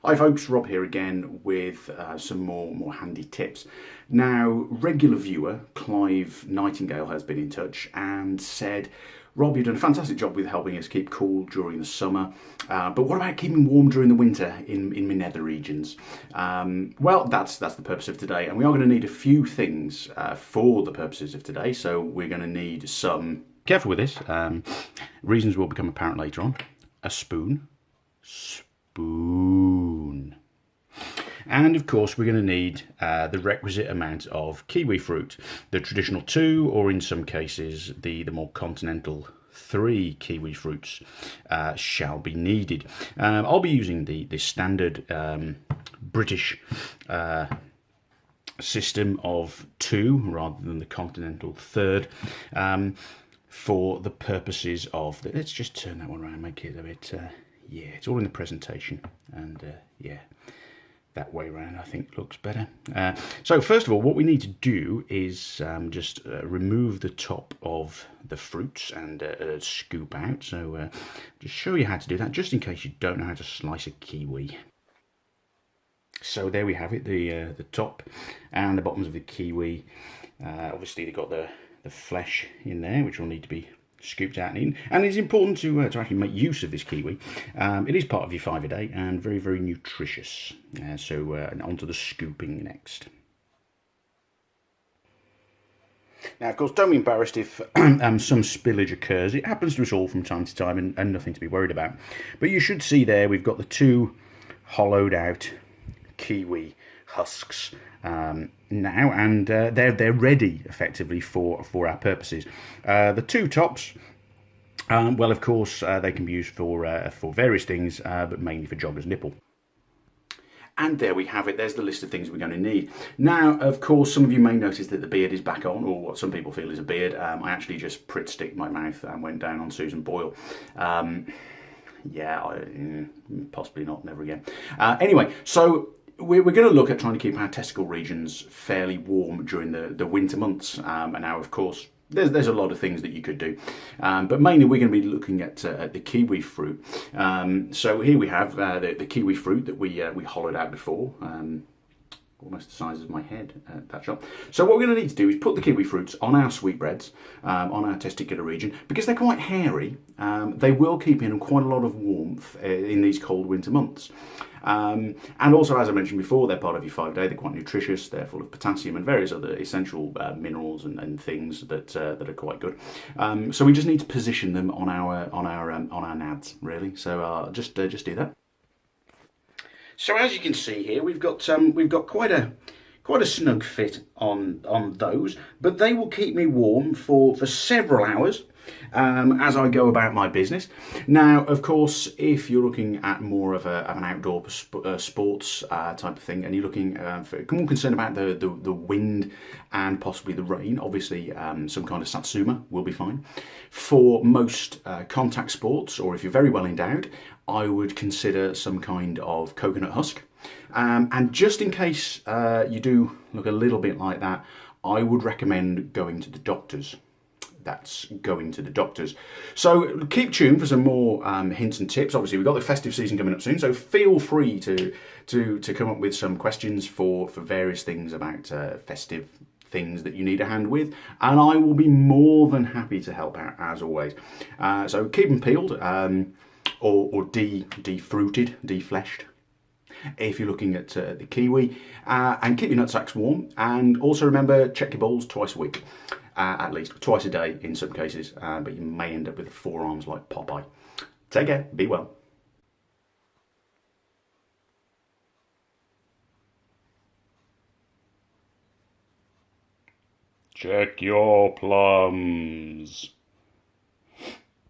Hi folks, Rob here again with some more handy tips. Now, regular viewer Clive Nightingale has been in touch and said, Rob, you've done a fantastic job with helping us keep cool during the summer, but what about keeping warm during the winter in my nether regions? Well, that's the purpose of today, and we are going to need a few things for the purposes of today. So we're going to need some, careful with this, reasons will become apparent later on, a spoon, and of course we're going to need the requisite amount of kiwi fruit, the traditional 2, or in some cases the more continental 3 kiwi fruits shall be needed. I'll be using the standard British system of 2 rather than the continental 3rd for the purposes of let's just turn that one around, make it a bit yeah, it's all in the presentation, and yeah, that way around I think looks better. So first of all, what we need to do is just remove the top of the fruits and scoop out. So just show you how to do that, just in case you don't know how to slice a kiwi. So there we have it, the top and the bottoms of the kiwi. Obviously they've got the flesh in there, which will need to be scooped out and eaten. And it's important to actually make use of this kiwi. It is part of your 5 a day and very, very nutritious. So on to the scooping next. Now, of course, don't be embarrassed if some spillage occurs. It happens to us all from time to time, and nothing to be worried about. But you should see there we've got the 2 hollowed out kiwi husks now, and they're ready effectively for our purposes. The 2 tops, well, of course, they can be used for various things, but mainly for jogger's nipple. And there we have it. There's the list of things we're going to need. Now, of course, some of you may notice that the beard is back on, or what some people feel is a beard. I actually just Pritt stick my mouth and went down on Susan Boyle. Yeah, possibly not, never again. Anyway, so we're going to look at trying to keep our testicle regions fairly warm during the winter months. And now, of course, there's a lot of things that you could do, but mainly we're going to be looking at the kiwi fruit. So here we have the kiwi fruit that we hollowed out before, almost the size of my head at that shot. So what we're going to need to do is put the kiwi fruits on our sweetbreads, on our testicular region, because they're quite hairy. They will keep in quite a lot of warmth in these cold winter months. And also, as I mentioned before, they're part of your 5 a day. They're quite nutritious. They're full of potassium and various other essential minerals and things that are quite good. So we just need to position them on our nads, really. So just do that. So as you can see here, we've got quite a snug fit on those, but they will keep me warm for several hours as I go about my business. Now, of course, if you're looking at more of an outdoor sports type of thing, and you're looking more concerned about the wind and possibly the rain, obviously some kind of Satsuma will be fine. For most contact sports, or if you're very well endowed, I would consider some kind of coconut husk. And just in case you do look a little bit like that, I would recommend going to the doctors. That's going to the doctors. So keep tuned for some more hints and tips. Obviously, we've got the festive season coming up soon, so feel free to come up with some questions for various things about festive things that you need a hand with, and I will be more than happy to help out as always. So keep them peeled, or de-fruited, de-fleshed, if you're looking at the kiwi, and keep your nutsacks warm. And also remember, check your balls twice a week. At least twice a day in some cases, but you may end up with forearms like Popeye. Take care, be well. Check your plums.